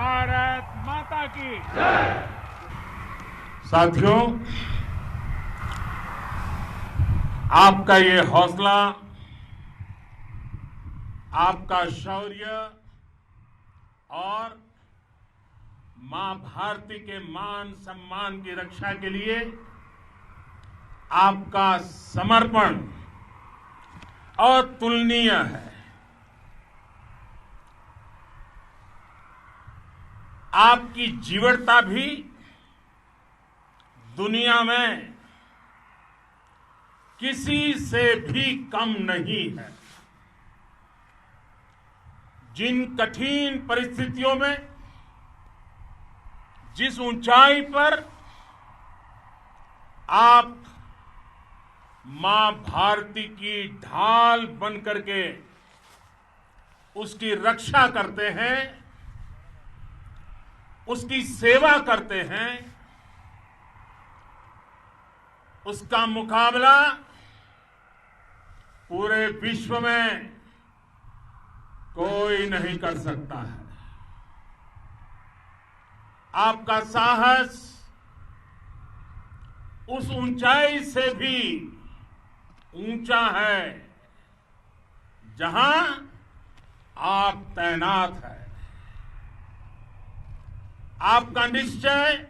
भारत माता की। साथियों, आपका ये हौसला, आपका शौर्य और मां भारती के मान सम्मान की रक्षा के लिए आपका समर्पण अतुलनीय है। आपकी जीवटता भी दुनिया में किसी से भी कम नहीं है। जिन कठिन परिस्थितियों में, जिस ऊंचाई पर आप मां भारती की ढाल बन करके उसकी रक्षा करते हैं, उसकी सेवा करते हैं, उसका मुकाबला पूरे विश्व में कोई नहीं कर सकता है। आपका साहस उस ऊंचाई से भी ऊंचा है जहां आप तैनात हैं। आपका निश्चय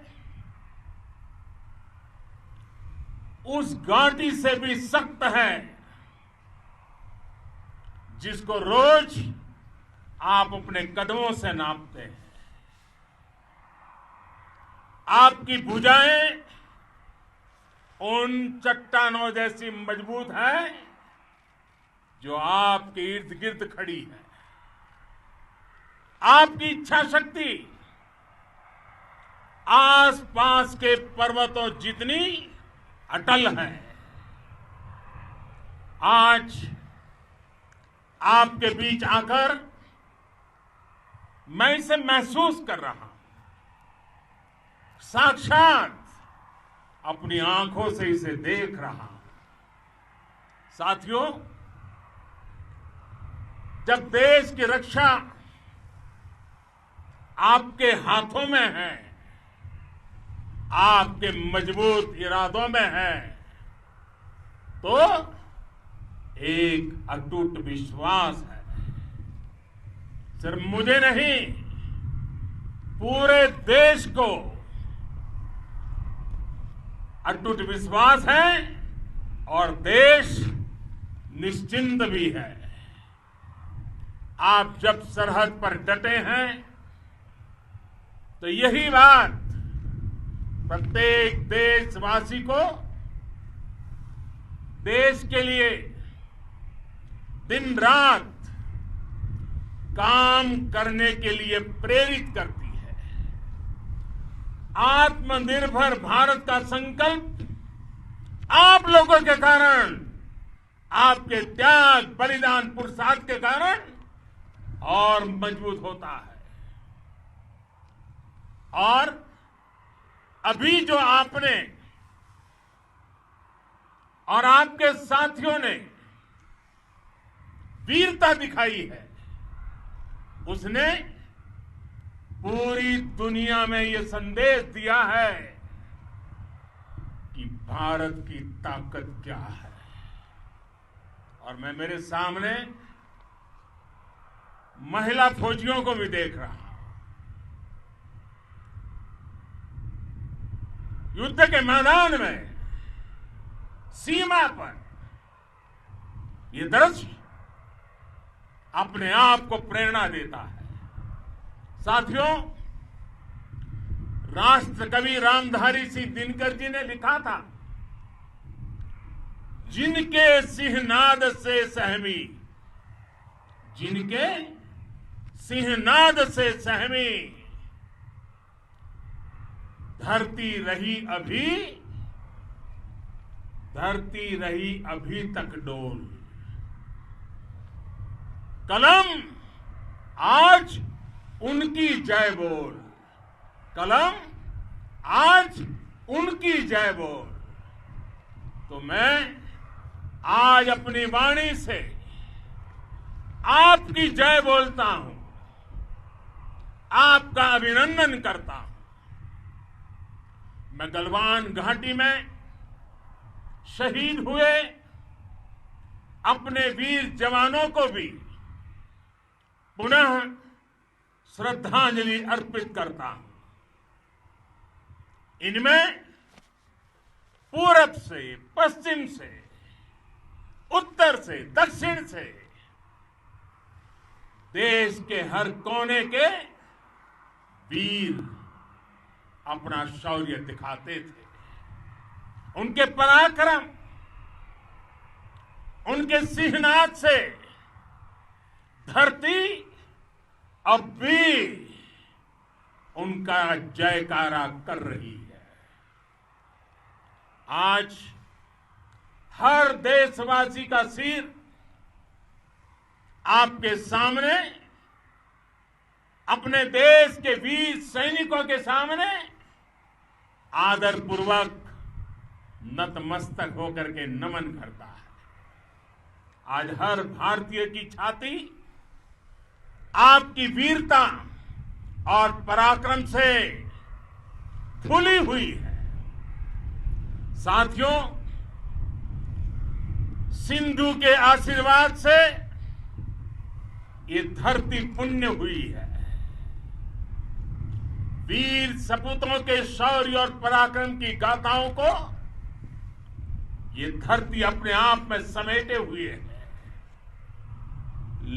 उस घाटी से भी सख्त है जिसको रोज आप अपने कदमों से नापते हैं। आपकी भुजाएं उन चट्टानों जैसी मजबूत है जो आपके इर्द गिर्द खड़ी है। आपकी इच्छा शक्ति आसपास के पर्वतों जितनी अटल है। आज आपके बीच आकर मैं इसे महसूस कर रहा हूं, साक्षात अपनी आंखों से इसे देख रहा हूं। साथियों, जब देश की रक्षा आपके हाथों में है, आपके मजबूत इरादों में है, तो एक अटूट विश्वास है। सिर्फ मुझे नहीं, पूरे देश को अटूट विश्वास है और देश निश्चिंत भी है। आप जब सरहद पर डटे हैं तो यही बात प्रत्येक देशवासी को देश के लिए दिन रात काम करने के लिए प्रेरित करती है। आत्मनिर्भर भारत का संकल्प आप लोगों के कारण, आपके त्याग, बलिदान, पुरुषार्थ के कारण और मजबूत होता है। और अभी जो आपने और आपके साथियों ने वीरता दिखाई है, उसने पूरी दुनिया में यह संदेश दिया है कि भारत की ताकत क्या है। और मैं मेरे सामने महिला फौजियों को भी देख रहा हूं। युद्ध के मैदान में, सीमा पर यह दृश्य अपने आप को प्रेरणा देता है। साथियों, राष्ट्र कवि रामधारी सिंह दिनकर जी ने लिखा था, जिनके सिंहनाद से सहमी, जिनके सिंहनाद से सहमी, धरती रही अभी तक डोल। कलम आज उनकी जय बोल, कलम आज उनकी जय बोल। तो मैं आज अपनी वाणी से आपकी जय बोलता हूं, आपका अभिनंदन करता हूं। मैं गलवान घाटी में शहीद हुए अपने वीर जवानों को भी पुनः श्रद्धांजलि अर्पित करता हूं। इनमें पूरब से, पश्चिम से, उत्तर से, दक्षिण से देश के हर कोने के वीर अपना शौर्य दिखाते थे। उनके पराक्रम, उनके सिंहनाद से धरती अब भी उनका जयकारा कर रही है। आज हर देशवासी का सिर आपके सामने, अपने देश के वीर सैनिकों के सामने आदरपूर्वक नतमस्तक होकर के नमन करता है। आज हर भारतीय की छाती आपकी वीरता और पराक्रम से फूली हुई है। साथियों, सिंधु के आशीर्वाद से ये धरती पुण्य हुई है। वीर सपूतों के शौर्य और पराक्रम की गाथाओं को ये धरती अपने आप में समेटे हुए है।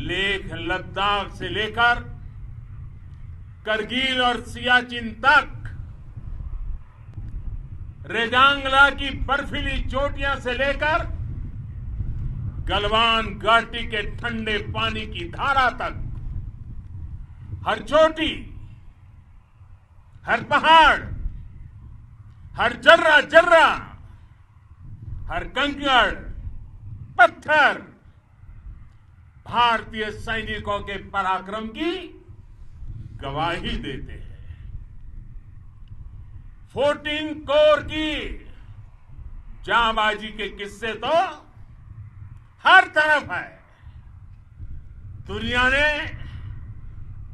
लेह लद्दाख से लेकर करगिल और सियाचिन तक, रेजांगला की बर्फीली चोटियां से लेकर गलवान घाटी के ठंडे पानी की धारा तक, हर चोटी, हर पहाड़, हर जर्रा जर्रा, हर कंकड़, पत्थर भारतीय सैनिकों के पराक्रम की गवाही देते हैं। 14 कोर की जांबाजी के किस्से तो हर तरफ है। दुनिया ने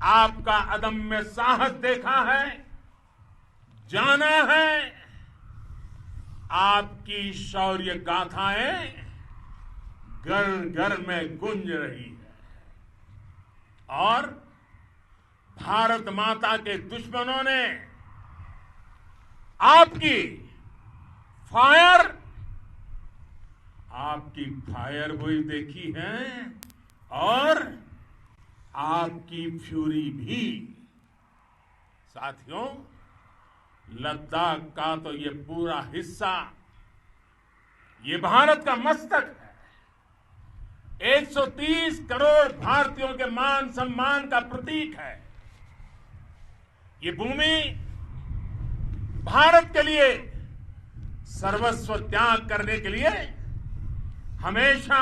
आपका अदम्य साहस देखा है, जाना है। आपकी शौर्य गाथाएं घर घर में गूंज रही है और भारत माता के दुश्मनों ने आपकी फायर हुई देखी है और आपकी फ्यूरी भी। साथियों, लद्दाख का तो ये पूरा हिस्सा ये भारत का मस्तक है। 130 करोड़ भारतीयों के मान सम्मान का प्रतीक है। ये भूमि भारत के लिए सर्वस्व त्याग करने के लिए हमेशा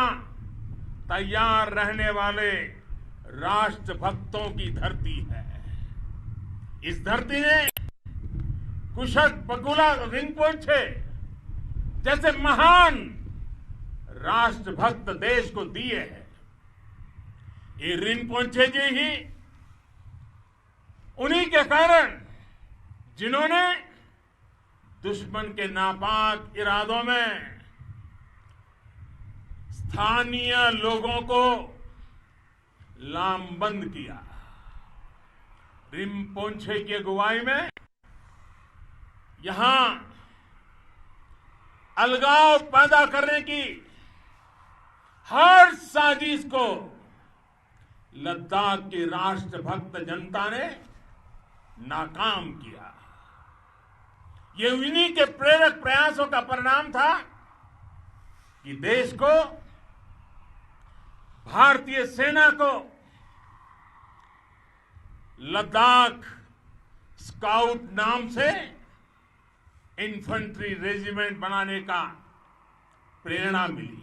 तैयार रहने वाले राष्ट्रभक्तों की धरती है। इस धरती ने कुशक बकुला रिंपोचे जैसे महान राष्ट्रभक्त देश को दिए हैं। ये रिंपोचे जी ही उन्हीं के कारण जिन्होंने दुश्मन के नापाक इरादों में स्थानीय लोगों को लामबंद किया। रिंपोचे की अगुवाई में यहां अलगाव पैदा करने की हर साजिश को लद्दाख की राष्ट्रभक्त जनता ने नाकाम किया। ये उन्हीं के प्रेरक प्रयासों का परिणाम था कि देश को, भारतीय सेना को लद्दाख स्काउट नाम से इन्फेंट्री रेजिमेंट बनाने का प्रेरणा मिली।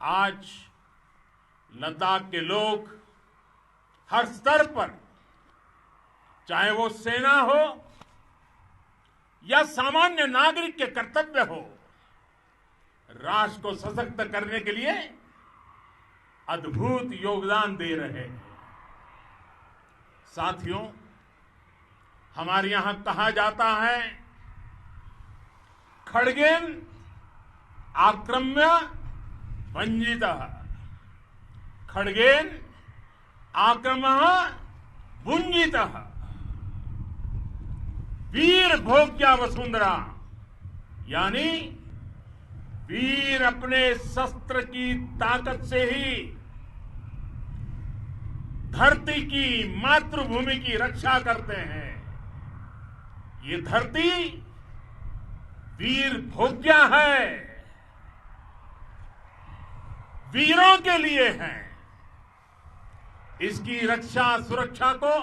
आज लद्दाख के लोग हर स्तर पर, चाहे वो सेना हो या सामान्य नागरिक के कर्तव्य हो, राष्ट्र को सशक्त करने के लिए अद्भुत योगदान दे रहे हैं। साथियों, हमारे यहां कहा जाता है, खड्गेन आक्रम्य भंजितः, खड्गेन आक्रम्य भुंजितः, वीर भोग्या वसुंधरा, यानी वीर अपने शस्त्र की ताकत से ही धरती की, मातृभूमि की रक्षा करते हैं। ये धरती वीर भोग्या है, वीरों के लिए है। इसकी रक्षा सुरक्षा को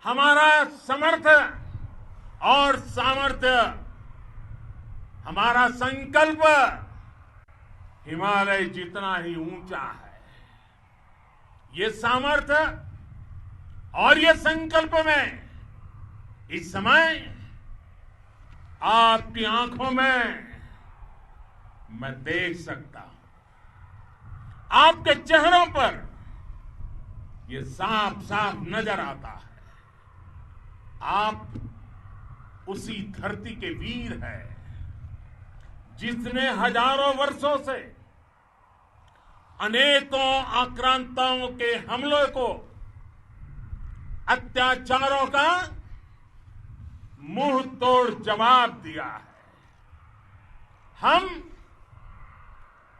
हमारा समर्थ और सामर्थ्य, हमारा संकल्प हिमालय जितना ही ऊंचा है। ये सामर्थ्य और ये संकल्प में इस समय आपकी आंखों में मैं देख सकता हूं, आपके चेहरों पर ये साफ साफ नजर आता है। आप उसी धरती के वीर हैं जिसने हजारों वर्षों से अनेकों आक्रांताओं के हमलों को, अत्याचारों का मुंह तोड़ जवाब दिया है। हम,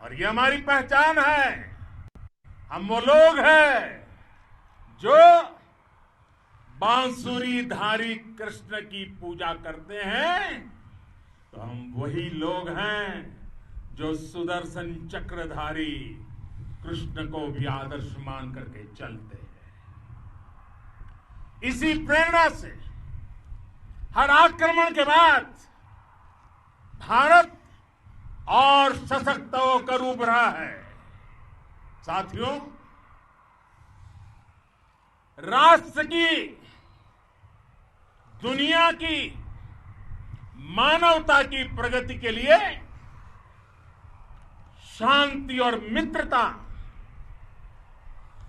और ये हमारी पहचान है, हम वो लोग हैं जो बांसुरीधारी कृष्ण की पूजा करते हैं, तो हम वही लोग हैं जो सुदर्शन चक्रधारी कृष्ण को भी आदर्श मान करके चलते हैं। इसी प्रेरणा से हर आक्रमण के बाद भारत और सशक्त होकर उभरा है। साथियों, राष्ट्र की, दुनिया की, मानवता की प्रगति के लिए शांति और मित्रता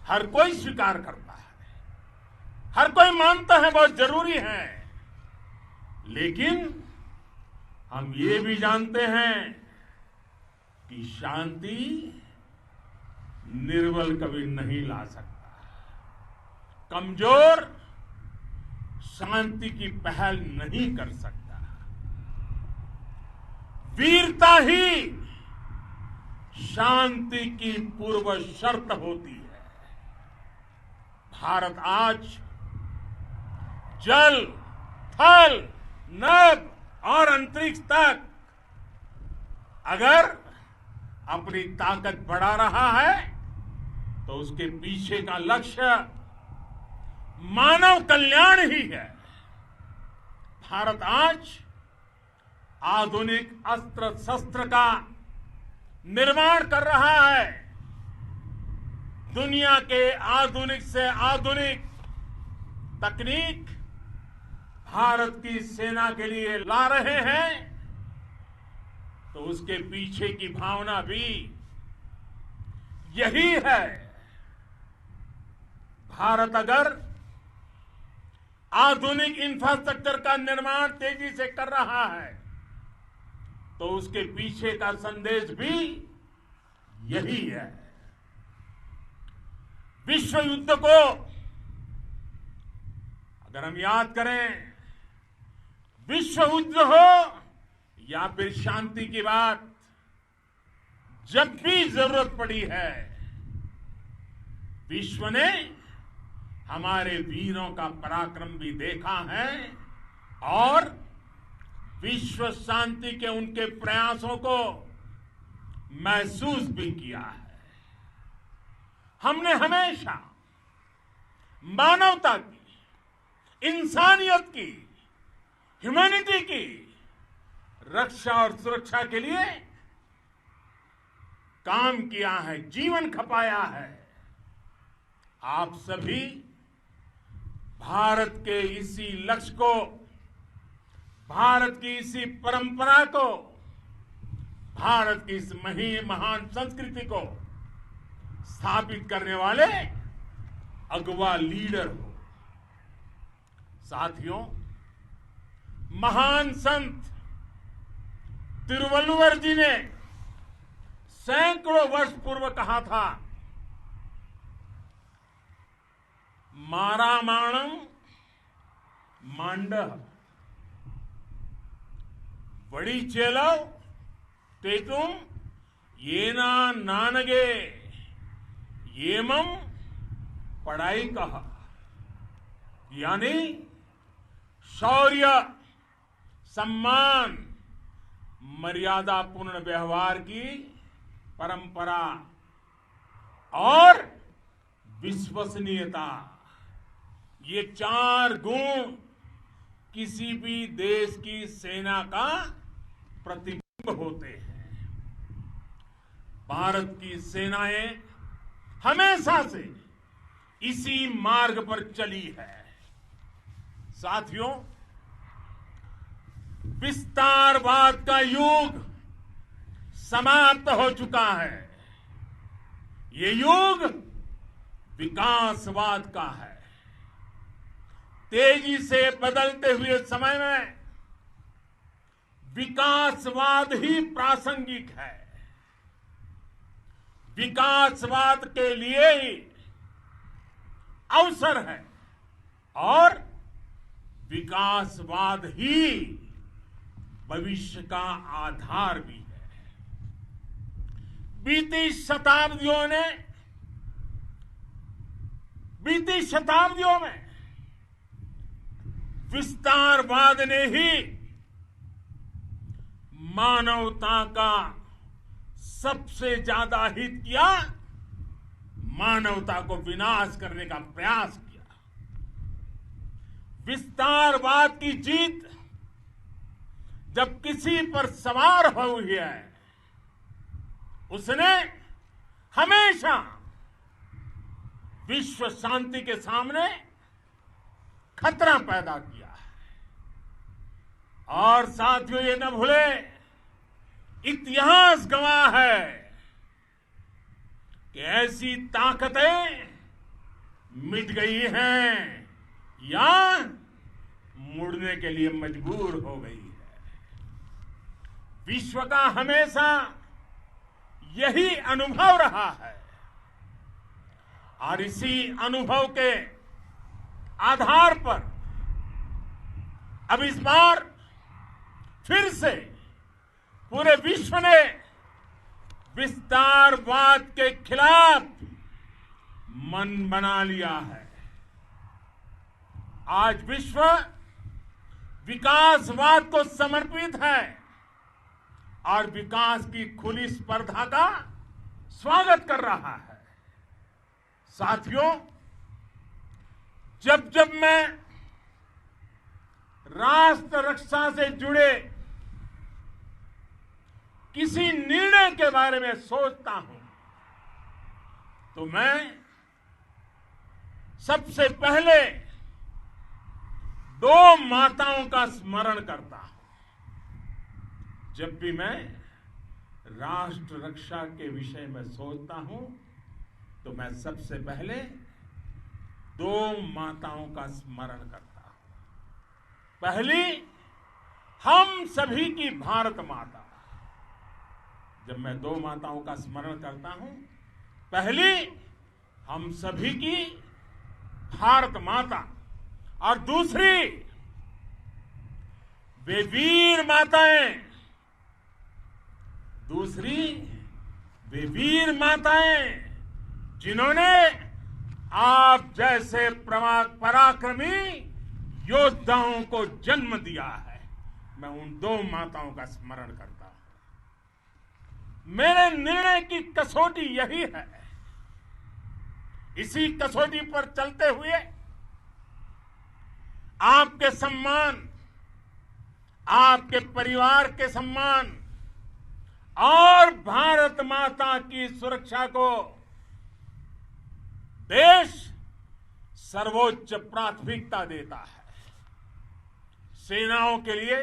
हर कोई स्वीकार करता है, हर कोई मानता है बहुत जरूरी है। लेकिन हम ये भी जानते हैं कि शांति निर्बल कभी नहीं ला सकता। कमजोर शांति की पहल नहीं कर सकता। वीरता ही शांति की पूर्व शर्त होती है। भारत आज जल, थल, नभ और अंतरिक्ष तक अगर अपनी ताकत बढ़ा रहा है तो उसके पीछे का लक्ष्य मानव कल्याण ही है। भारत आज आधुनिक अस्त्र शस्त्र का निर्माण कर रहा है। दुनिया के आधुनिक से आधुनिक तकनीक भारत की सेना के लिए ला रहे हैं, तो उसके पीछे की भावना भी यही है। भारत अगर आधुनिक इंफ्रास्ट्रक्चर का निर्माण तेजी से कर रहा है तो उसके पीछे का संदेश भी यही है। विश्व युद्ध को अगर हम याद करें, विश्व युद्ध हो या फिर शांति की बात, जब भी जरूरत पड़ी है, विश्व ने हमारे वीरों का पराक्रम भी देखा है और विश्व शांति के उनके प्रयासों को महसूस भी किया है। हमने हमेशा मानवता की, इंसानियत की, ह्यूमैनिटी की रक्षा और सुरक्षा के लिए काम किया है, जीवन खपाया है। आप सभी भारत के इसी लक्ष्य को, भारत की इसी परंपरा को, भारत की इस महान संस्कृति को स्थापित करने वाले अगवा लीडर हो। साथियों, महान संत तिरुवल्लुवर जी ने सैकड़ों वर्ष पूर्व कहा था, मारामाणम मांडह वड़ी चेलव तेतुम येना नानगे येमम पढ़ाई कहा। यानी शौर्य, सम्मान, मर्यादापूर्ण व्यवहार की परंपरा और विश्वसनीयता, ये 4 गुण किसी भी देश की सेना का प्रतिबिंब होते हैं। भारत की सेनाएं हमेशा से इसी मार्ग पर चली है। साथियों, विस्तारवाद का युग समाप्त हो चुका है। ये युग विकासवाद का है। तेजी से बदलते हुए समय में विकासवाद ही प्रासंगिक है। विकासवाद के लिए ही अवसर है और विकासवाद ही भविष्य का आधार भी है। बीती शताब्दियों में विस्तारवाद ने ही मानवता का सबसे ज्यादा हित किया, मानवता को विनाश करने का प्रयास किया। विस्तारवाद की जीत जब किसी पर सवार हुई है, उसने हमेशा विश्व शांति के सामने खतरा पैदा किया है। और साथियों, ये न भूले, इतिहास गवाह है कि ऐसी ताकतें मिट गई हैं या मुड़ने के लिए मजबूर हो गई है। विश्व का हमेशा यही अनुभव रहा है और इसी अनुभव के आधार पर अब इस बार फिर से पूरे विश्व ने विस्तारवाद के खिलाफ मन बना लिया है। आज विश्व विकासवाद को समर्पित है और विकास की खुली स्पर्धा का स्वागत कर रहा है। साथियों, जब जब मैं राष्ट्र रक्षा से जुड़े किसी निर्णय के बारे में सोचता हूं, तो मैं सबसे पहले 2 माताओं का स्मरण करता हूं। जब भी मैं राष्ट्र रक्षा के विषय में सोचता हूं, तो मैं सबसे पहले 2 माताओं का स्मरण करता हूं। पहली, हम सभी की भारत माता। जब मैं 2 माताओं का स्मरण करता हूं, पहली हम सभी की भारत माता और दूसरी वे वीर माताएं, जिन्होंने आप जैसे पराक्रमी योद्धाओं को जन्म दिया है। मैं उन 2 माताओं का स्मरण करता हूं। मेरे निर्णय की कसौटी यही है। इसी कसौटी पर चलते हुए आपके सम्मान, आपके परिवार के सम्मान और भारत माता की सुरक्षा को देश सर्वोच्च प्राथमिकता देता है। सेनाओं के लिए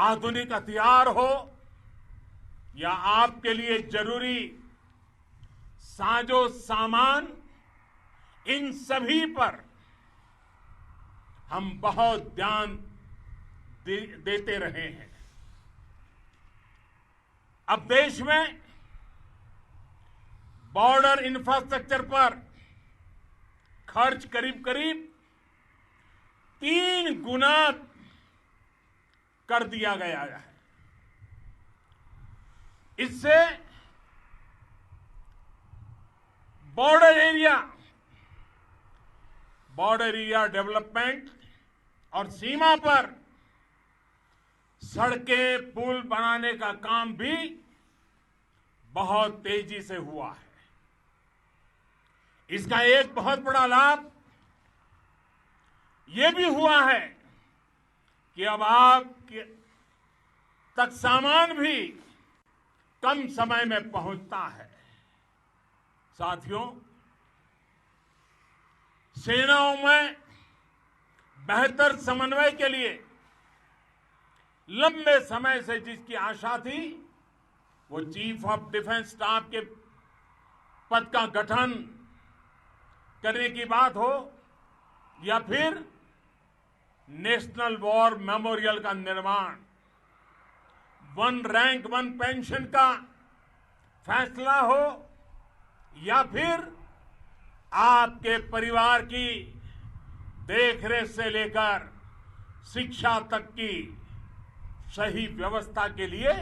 आधुनिक हथियार हो या आपके लिए जरूरी साजो सामान, इन सभी पर हम बहुत ध्यान देते रहे हैं। अब देश में बॉर्डर इंफ्रास्ट्रक्चर पर खर्च करीब करीब 3 गुना कर दिया गया है। इससे बॉर्डर एरिया डेवलपमेंट और सीमा पर सड़कें पुल बनाने का काम भी बहुत तेजी से हुआ है। इसका एक बहुत बड़ा लाभ ये भी हुआ है कि अब आप तक सामान भी कम समय में पहुंचता है। साथियों, सेनाओं में बेहतर समन्वय के लिए लंबे समय से जिसकी आशा थी, वो चीफ ऑफ डिफेंस स्टाफ के पद का गठन करने की बात हो या फिर नेशनल वॉर मेमोरियल का निर्माण, 1 रैंक 1 पेंशन का फैसला हो या फिर आपके परिवार की देखरेख से लेकर शिक्षा तक की सही व्यवस्था के लिए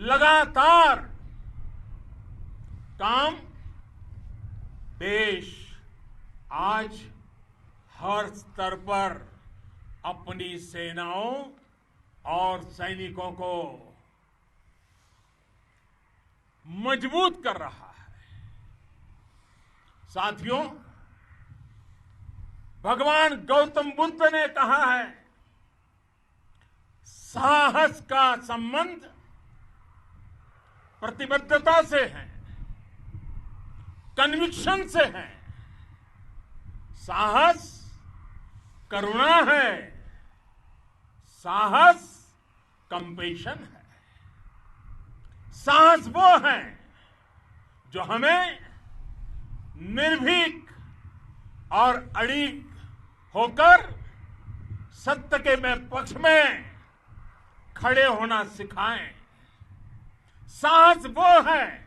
लगातार काम देश आज हर स्तर पर अपनी सेनाओं और सैनिकों को मजबूत कर रहा है। साथियों, भगवान गौतम बुद्ध ने कहा है, साहस का संबंध प्रतिबद्धता से है, कन्विक्शन से है। साहस करुणा है, साहस कंपेशन है। साहस वो है जो हमें निर्भीक और अड़िग होकर सत्य के पक्ष में खड़े होना सिखाएं। साहस वो है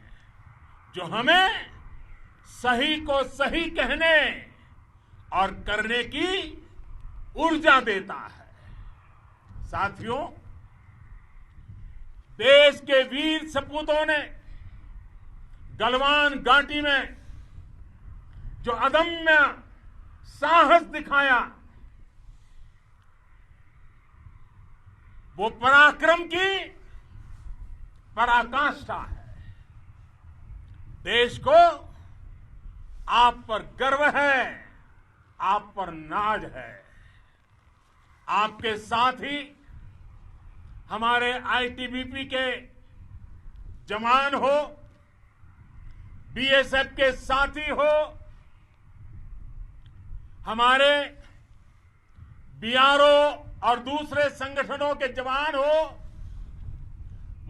जो हमें सही को सही कहने और करने की ऊर्जा देता है। साथियों, देश के वीर सपूतों ने गलवान घाटी में जो अदम्य साहस दिखाया, वो पराक्रम की पराकाष्ठा है। देश को आप पर गर्व है, आप पर नाज है। आपके साथ ही हमारे आईटीबीपी के जवान हो, बीएसएफ के साथी हो, हमारे बीआरओ और दूसरे संगठनों के जवान हो,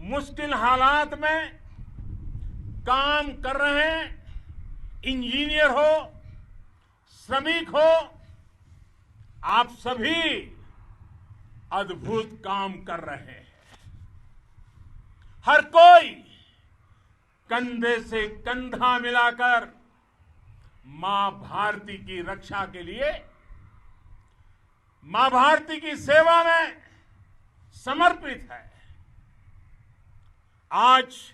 मुश्किल हालात में काम कर रहे इंजीनियर हो, श्रमिक हो, आप सभी अद्भुत काम कर रहे हैं। हर कोई कंधे से कंधा मिलाकर मां भारती की रक्षा के लिए, मां भारती की सेवा में समर्पित है। आज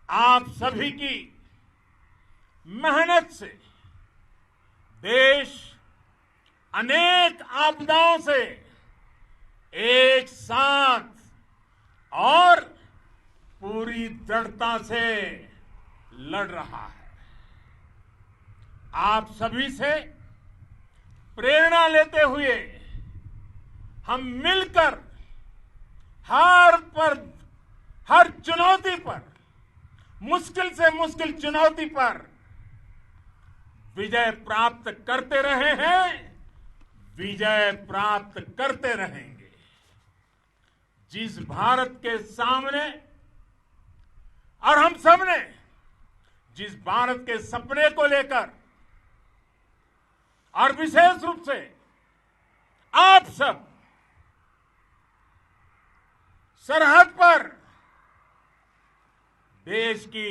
आप सभी की मेहनत से देश अनेक आपदाओं से एक साथ और पूरी दृढ़ता से लड़ रहा है। आप सभी से प्रेरणा लेते हुए हम मिलकर हर चुनौती पर, मुश्किल से मुश्किल चुनौती पर विजय प्राप्त करते रहे हैं, विजय प्राप्त करते रहेंगे। जिस भारत के सामने और हम सबने जिस भारत के सपने को लेकर और विशेष रूप से आप सब सरहद पर देश की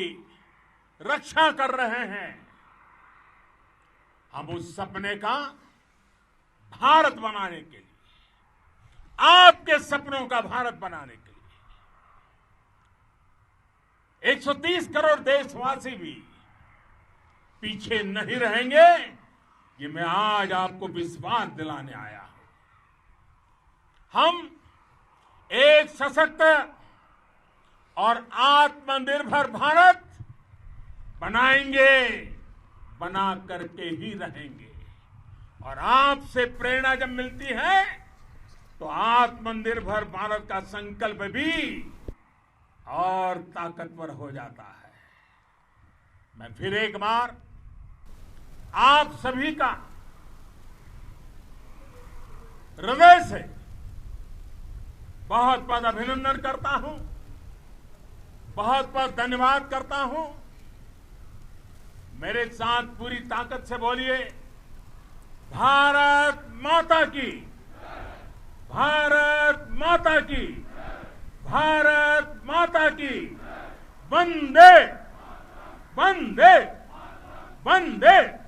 रक्षा कर रहे हैं। हम उस सपने का भारत बनाने के लिए, आपके सपनों का भारत बनाने के लिए 130 करोड़ देशवासी भी पीछे नहीं रहेंगे, ये मैं आज आपको विश्वास दिलाने आया हूं। हम एक सशक्त और आत्मनिर्भर भारत बनाएंगे, बना करके ही रहेंगे। और आपसे प्रेरणा जब मिलती है तो आत्मनिर्भर भारत का संकल्प भी और ताकतवर हो जाता है। मैं फिर एक बार आप सभी का हृदय से बहुत बहुत अभिनंदन करता हूं, बहुत बहुत धन्यवाद करता हूं। मेरे साथ पूरी ताकत से बोलिए, भारत माता की, भारत माता की, भारत माता की, वंदे वंदे वंदे।